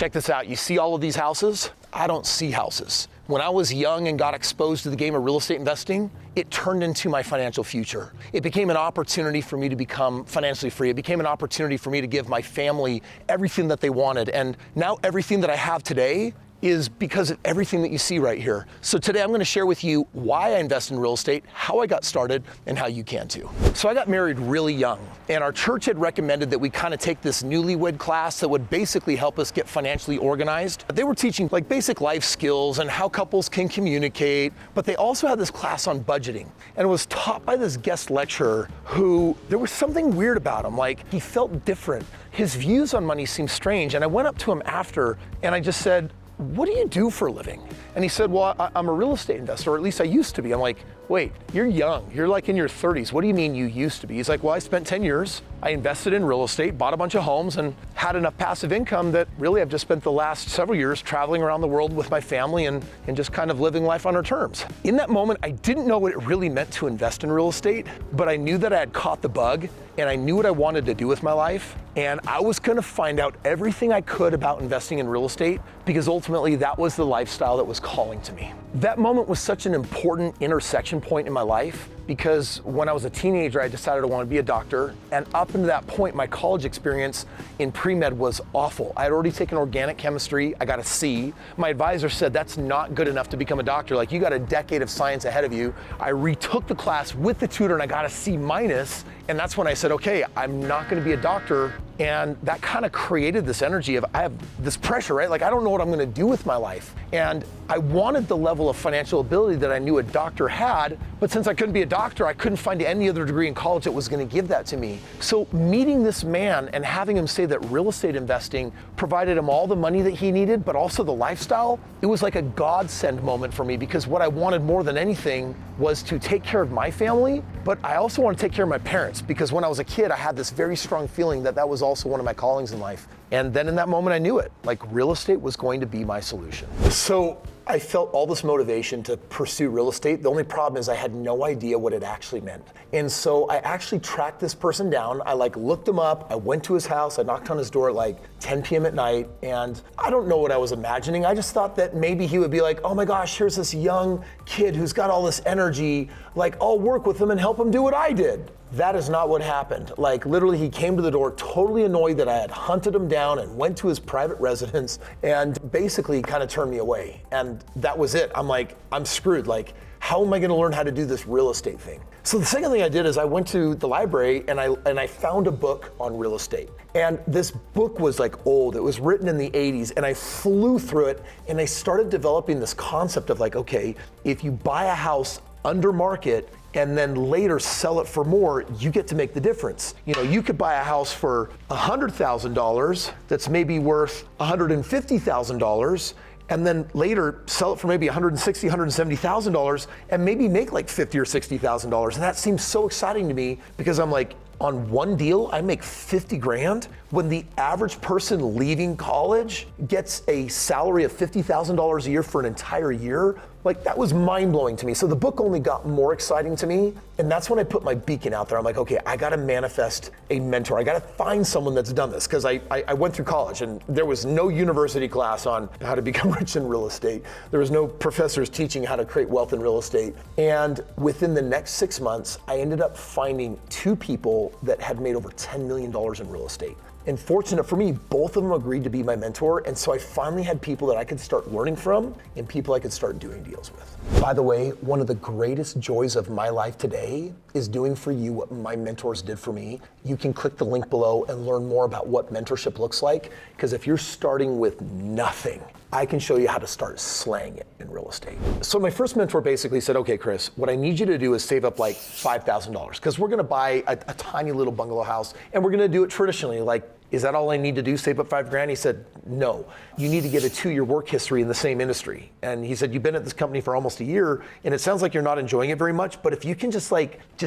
Check this out. You see all of these houses? I don't see houses. When I was young and got exposed to the game of real estate investing, it turned into my financial future. It became an opportunity for me to become financially free. It became an opportunity for me to give my family everything that they wanted. And now everything that I have today is because of everything that you see right here. So today I'm gonna share with you why I invest in real estate, how I got started, and how you can too. So I got married really young, and our church had recommended that we kind of take this newlywed class that would basically help us get financially organized. They were teaching like basic life skills and how couples can communicate, but they also had this class on budgeting. And it was taught by this guest lecturer who, there was something weird about him, like he felt different. His views on money seemed strange, and I went up to him after, and I just said, "What do you do for a living?" And he said, "Well, I'm a real estate investor, or at least I used to be." I'm like, "Wait, you're young. You're like in your 30s. What do you mean you used to be?" He's like, "Well, I spent 10 years. I invested in real estate, bought a bunch of homes, and had enough passive income that really I've just spent the last several years traveling around the world with my family and just kind of living life on our terms." In that moment, I didn't know what it really meant to invest in real estate, but I knew that I had caught the bug, and I knew what I wanted to do with my life. And I was gonna find out everything I could about investing in real estate, because ultimately that was the lifestyle that was calling to me. That moment was such an important intersection point in my life, because when I was a teenager, I decided I wanted to be a doctor. And up until that point, my college experience in pre-med was awful. I had already taken organic chemistry. I got a C. My advisor said, "That's not good enough to become a doctor. Like, you got a decade of science ahead of you." I retook the class with the tutor and I got a C minus. And that's when I said, okay, I'm not gonna be a doctor. And that kind of created this energy of, I have this pressure, right? Like, I don't know what I'm gonna do with my life. And I wanted the level of financial ability that I knew a doctor had, but since I couldn't be a doctor, I couldn't find any other degree in college that was gonna give that to me. So meeting this man and having him say that real estate investing provided him all the money that he needed, but also the lifestyle, it was like a godsend moment for me, because what I wanted more than anything was to take care of my family, but I also want to take care of my parents, because when I was a kid, I had this very strong feeling that that was also one of my callings in life. And then in that moment, I knew it, like real estate was going to be my solution. So I felt all this motivation to pursue real estate. The only problem is I had no idea what it actually meant. And so I actually tracked this person down. I looked him up. I went to his house. I knocked on his door at like 10 p.m. at night. And I don't know what I was imagining. I just thought that maybe he would be like, "Oh my gosh, here's this young kid who's got all this energy. Like, I'll work with him and help him do what I did." That is not what happened. Like, literally, he came to the door totally annoyed that I had hunted him down and went to his private residence and basically kind of turned me away. And that was it. I'm like, I'm screwed. Like, how am I gonna learn how to do this real estate thing? So the second thing I did is I went to the library and I found a book on real estate. And this book was like old. It was written in the 80s, and I flew through it and I started developing this concept of like, okay, if you buy a house under market and then later sell it for more, you get to make the difference. You know, you could buy a house for $100,000 that's maybe worth $150,000, and then later sell it for maybe $160,000, $170,000, and maybe make like $50,000 or $60,000. And that seems so exciting to me, because I'm like, on one deal, I make 50 grand when the average person leaving college gets a salary of $50,000 a year for an entire year. Like, that was mind-blowing to me. So the book only got more exciting to me, and that's when I put my beacon out there. I'm like, okay, I gotta manifest a mentor. I gotta find someone that's done this, because I went through college and there was no university class on how to become rich in real estate. There was no professors teaching how to create wealth in real estate. And within the next 6 months, I ended up finding 2 people that had made over $10 million in real estate. And fortunate for me, both of them agreed to be my mentor. And so I finally had people that I could start learning from and people I could start doing deals with. By the way, one of the greatest joys of my life today is doing for you what my mentors did for me. You can click the link below and learn more about what mentorship looks like. Because if you're starting with nothing, I can show you how to start slaying it in real estate. So my first mentor basically said, okay, Kris, what I need you to do is save up like $5,000, because we're gonna buy a tiny little bungalow house and we're gonna do it traditionally. Like, is that all I need to do, save up $5,000? He said, no, you need to get a 2-year work history in the same industry. And he said, you've been at this company for almost a year and it sounds like you're not enjoying it very much, but if you can just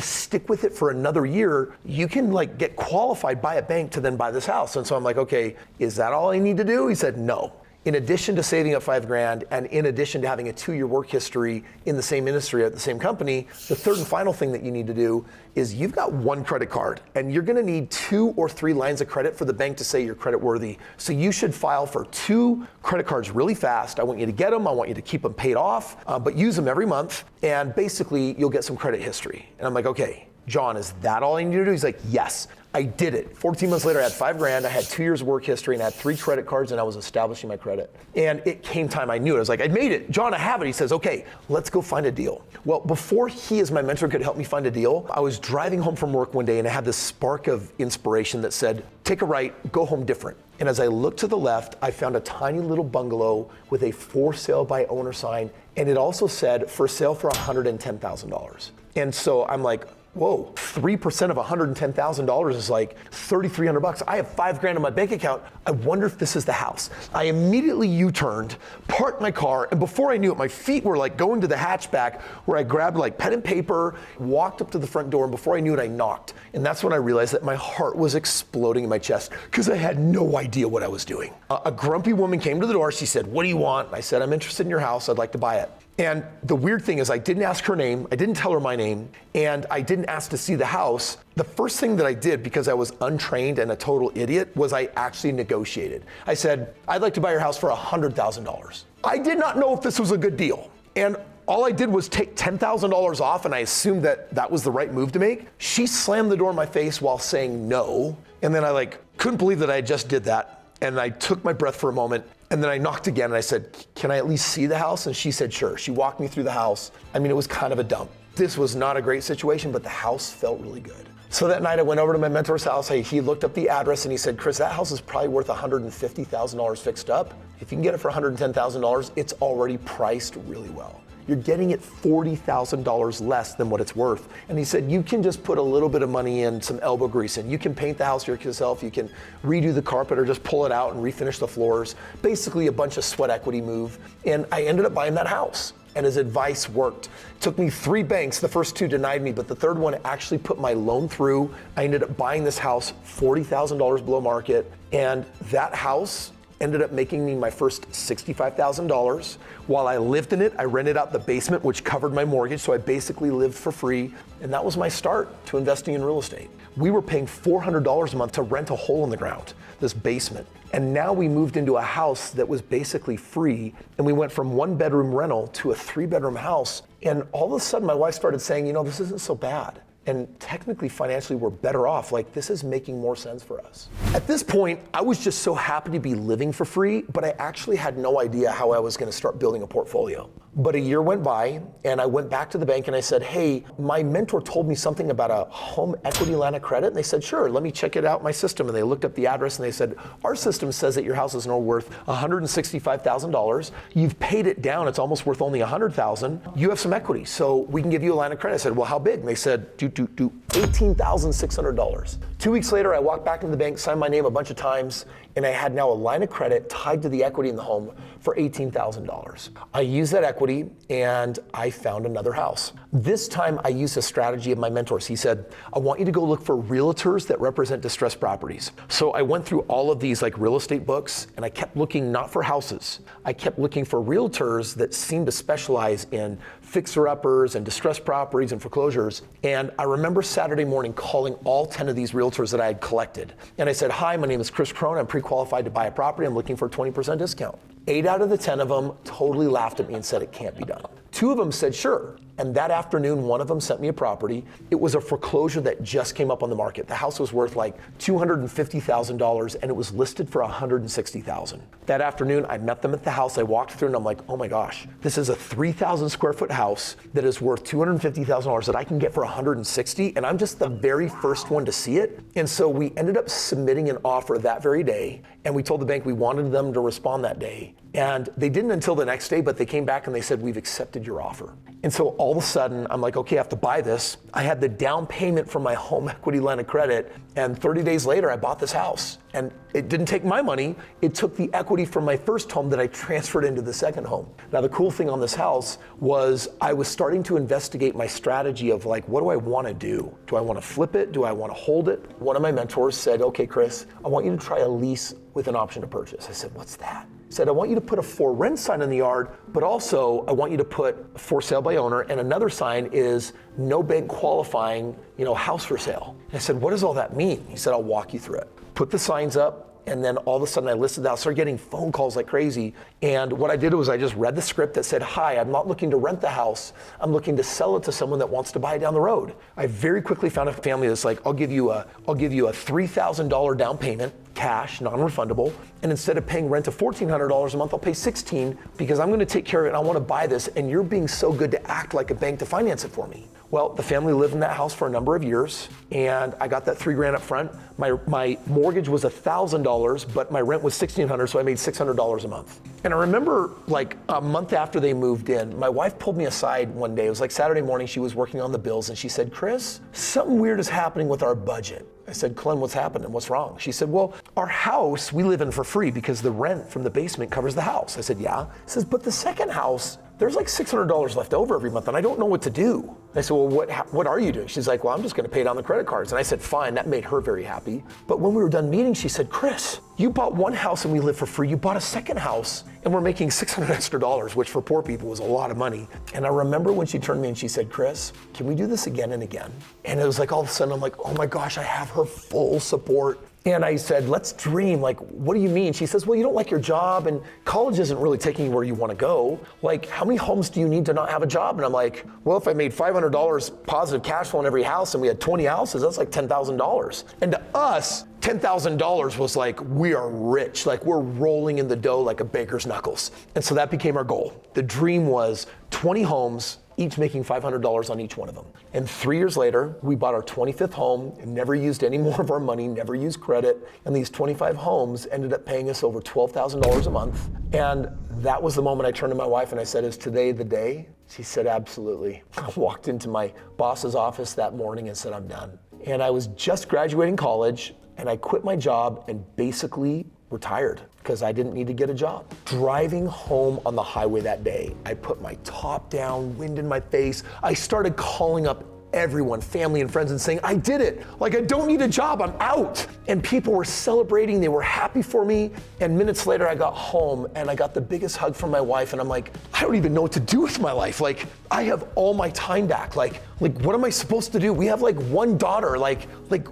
stick with it for another year, you can get qualified by a bank to then buy this house. And so I'm like, okay, is that all I need to do? He said, no. in addition to saving up $5,000 and in addition to having a 2-year work history in the same industry at the same company, the third and final thing that you need to do is you've got one credit card and you're gonna need 2 or 3 lines of credit for the bank to say you're credit worthy. So you should file for 2 credit cards really fast. I want you to get them, I want you to keep them paid off, but use them every month, and basically you'll get some credit history. And I'm like, okay, John, is that all I need to do? He's like, yes. I did it. 14 months later, I had $5,000, I had 2 years work history, and I had 3 credit cards, and I was establishing my credit. And it came time, I knew it. I was like, I made it. John, I have it. He says, okay, let's go find a deal. Well, before he as my mentor could help me find a deal, I was driving home from work one day, and I had this spark of inspiration that said, take a right, go home different. And as I looked to the left, I found a tiny little bungalow with a for sale by owner sign, and it also said for sale for $110,000. And so I'm like, whoa, 3% of $110,000 is like $3,300. I have $5,000 in my bank account. I wonder if this is the house. I immediately U-turned, parked my car, and before I knew it, my feet were like going to the hatchback where I grabbed like pen and paper, walked up to the front door, and before I knew it, I knocked. And that's when I realized that my heart was exploding in my chest because I had no idea what I was doing. A grumpy woman came to the door. She said, what do you want? And I said, I'm interested in your house. I'd like to buy it. And the weird thing is I didn't ask her name, I didn't tell her my name, and I didn't ask to see the house. The first thing that I did, because I was untrained and a total idiot, was I actually negotiated. I said, I'd like to buy your house for $100,000. I did not know if this was a good deal. And all I did was take $10,000 off, and I assumed that that was the right move to make. She slammed the door in my face while saying no. And then I couldn't believe that I just did that. And I took my breath for a moment. And then I knocked again and I said, can I at least see the house? And she said, sure. She walked me through the house. I mean, it was kind of a dump. This was not a great situation, but the house felt really good. So that night I went over to my mentor's house. He looked up the address and he said, Kris, that house is probably worth $150,000 fixed up. If you can get it for $110,000, it's already priced really well. You're getting it $40,000 less than what it's worth. And he said, you can just put a little bit of money in, some elbow grease in. You can paint the house yourself. You can redo the carpet or just pull it out and refinish the floors. Basically a bunch of sweat equity move. And I ended up buying that house. And his advice worked. It took me 3 banks. The first 2 denied me, but the third one actually put my loan through. I ended up buying this house $40,000 below market. And that house ended up making me my first $65,000. While I lived in it, I rented out the basement, which covered my mortgage, so I basically lived for free. And that was my start to investing in real estate. We were paying $400 a month to rent a hole in the ground, this basement. And now we moved into a house that was basically free, and we went from 1-bedroom rental to a 3-bedroom house. And all of a sudden, my wife started saying, this isn't so bad. And technically, financially, we're better off. This is making more sense for us. At this point, I was just so happy to be living for free, but I actually had no idea how I was going to start building a portfolio. But a year went by, and I went back to the bank and I said, hey, my mentor told me something about a home equity line of credit. And they said, sure, let me check it out in my system. And they looked up the address and they said, our system says that your house is now worth $165,000. You've paid it down. It's almost worth only $100,000. You have some equity, so we can give you a line of credit. I said, well, how big? And they said, do $18,600. 2 weeks later, I walked back into the bank, signed my name a bunch of times, and I had now a line of credit tied to the equity in the home for $18,000. I used that equity and I found another house. This time I used a strategy of my mentors. He said, I want you to go look for realtors that represent distressed properties. So I went through all of these real estate books and I kept looking not for houses. I kept looking for realtors that seemed to specialize in fixer-uppers and distressed properties and foreclosures. And I remember Saturday morning calling all 10 of these realtors that I had collected. And I said, hi, my name is Kris Krohn. I'm pre-qualified to buy a property. I'm looking for a 20% discount. 8 out of the 10 of them totally laughed at me and said it can't be done. 2 of them said sure. And that afternoon, one of them sent me a property. It was a foreclosure that just came up on the market. The house was worth $250,000 and it was listed for $160,000. That afternoon, I met them at the house. I walked through and I'm like, oh my gosh, this is a 3,000 square foot house that is worth $250,000 that I can get for $160,000, and I'm just the very first one to see it. And so we ended up submitting an offer that very day, and we told the bank we wanted them to respond that day. And they didn't until the next day, but they came back and they said, we've accepted your offer. And so all of a sudden, I'm like, okay, I have to buy this. I had the down payment from my home equity line of credit, And 30 days later, I bought this house. And it didn't take my money, it took the equity from my first home that I transferred into the second home. Now the cool thing on this house was I was starting to investigate my strategy of like, what do I want to do? Do I want to flip it? Do I want to hold it? One of my mentors said, okay, Kris, I want you to try a lease with an option to purchase. I said, what's that? He said, I want you to put a for rent sign in the yard, but also I want you to put for sale by owner, and another sign is no bank qualifying, house for sale. And I said, what does all that mean? He said, I'll walk you through it. Put the signs up, and then all of a sudden I listed that. I started getting phone calls like crazy. And what I did was I just read the script that said, hi, I'm not looking to rent the house. I'm looking to sell it to someone that wants to buy it down the road. I very quickly found a family that's like, I'll give you a $3,000 down payment, cash, non-refundable. And instead of paying rent of $1,400 a month, I'll pay $1,600 because I'm gonna take care of it and I wanna buy this. And you're being so good to act like a bank to finance it for me. Well, the family lived in that house for a number of years, and I got that $3,000 up front. My mortgage was $1,000, but my rent was $1,600, so I made $600 a month. And I remember like a month after they moved in, my wife pulled me aside one day. It was like Saturday morning, she was working on the bills, and she said, Kris, something weird is happening with our budget. I said, Clem, what's happening? What's wrong? She said, well, our house, we live in for free because the rent from the basement covers the house. I said, yeah. She says, but the second house, there's like $600 left over every month and I don't know what to do. I said, well, what are you doing? She's like, well, I'm just gonna pay down the credit cards. And I said, fine, that made her very happy. But when we were done meeting, she said, Kris, you bought one house and we live for free. You bought a second house and we're making $600 extra, which for poor people was a lot of money. And I remember when she turned to me and she said, Kris, can we do this again and again? And it was like all of a sudden, I'm like, oh my gosh, I have her full support. And I said, let's dream. Like, what do you mean? She says, well, you don't like your job and college isn't really taking you where you want to go. Like, how many homes do you need to not have a job? And I'm like, well, if I made $500 positive cash flow in every house and we had 20 houses, that's like $10,000. And to us, $10,000 was like, we are rich. Like, we're rolling in the dough like a baker's knuckles. And so that became our goal. The dream was 20 homes, each making $500 on each one of them. And 3 years later, we bought our 25th home and never used any more of our money, never used credit. And these 25 homes ended up paying us over $12,000 a month. And that was the moment I turned to my wife and I said, is today the day? She said, absolutely. I walked into my boss's office that morning and said, I'm done. And I was just graduating college and I quit my job and basically retired because I didn't need to get a job. Driving home on the highway that day, I put my top down, wind in my face. I started calling up everyone, family and friends, and saying, I did it. Like, I don't need a job, I'm out. And people were celebrating, they were happy for me. And minutes later, I got home and I got the biggest hug from my wife. And I'm like, I don't even know what to do with my life. Like, I have all my time back. Like, what am I supposed to do? We have like one daughter, like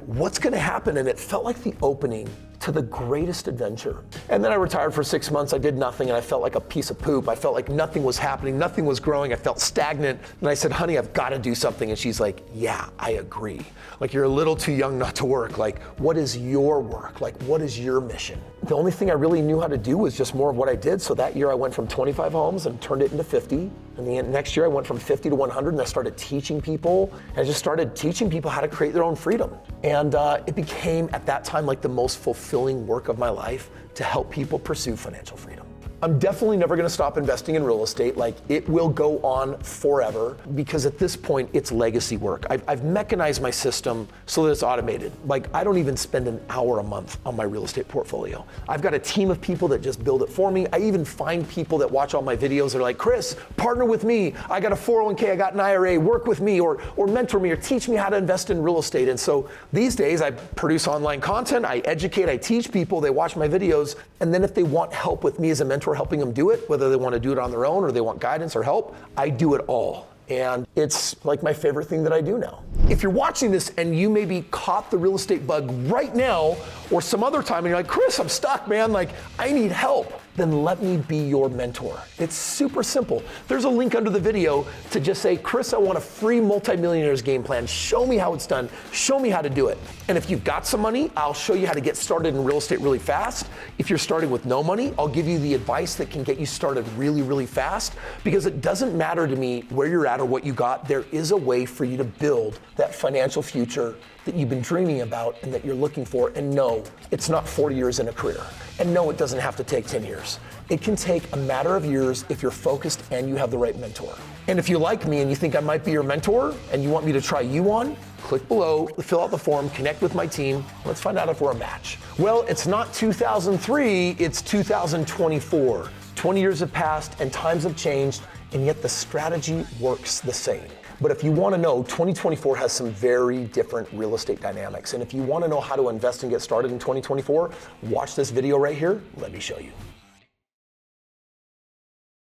what's gonna happen? And it felt like the opening to the greatest adventure. And then I retired for 6 months. I did nothing and I felt like a piece of poop. I felt like nothing was happening, nothing was growing. I felt stagnant. And I said, honey, I've got to do something. And she's like, yeah, I agree. Like, you're a little too young not to work. Like, what is your work? Like, what is your mission? The only thing I really knew how to do was just more of what I did. So that year I went from 25 homes and turned it into 50. And the next year I went from 50 to 100 and I started teaching people. And I just started teaching people how to create their own freedom. And it became at that time like the most fulfilling work of my life to help people pursue financial freedom. I'm definitely never gonna stop investing in real estate. Like, it will go on forever because at this point, it's legacy work. I've mechanized my system so that it's automated. Like, I don't even spend an hour a month on my real estate portfolio. I've got a team of people that just build it for me. I even find people that watch all my videos. They're like, Kris, partner with me. I got a 401k, I got an IRA, work with me or mentor me or teach me how to invest in real estate. And so these days I produce online content, I educate, I teach people, they watch my videos. And then if they want help with me as a mentor, helping them do it, whether they want to do it on their own or they want guidance or help, I do it all. And it's like my favorite thing that I do now. If you're watching this and you maybe caught the real estate bug right now or some other time and you're like, Kris, I'm stuck, man, like, I need help, then let me be your mentor. It's super simple. There's a link under the video to just say, Kris, I want a free multimillionaires game plan. Show me how it's done. Show me how to do it. And if you've got some money, I'll show you how to get started in real estate really fast. If you're starting with no money, I'll give you the advice that can get you started really, really fast, because it doesn't matter to me where you're at or what you got. There is a way for you to build that financial future that you've been dreaming about and that you're looking for. And no, it's not 40 years in a career. And no, it doesn't have to take 10 years. It can take a matter of years if you're focused and you have the right mentor. And if you like me and you think I might be your mentor and you want me to try you on, click click below, fill out the form, connect with my team. Let's find out if we're a match. Well, it's not 2003, it's 2024. 20 years have passed and times have changed, and yet the strategy works the same. But if you want to know, 2024 has some very different real estate dynamics. And if you want to know how to invest and get started in 2024, watch this video right here. Let me show you.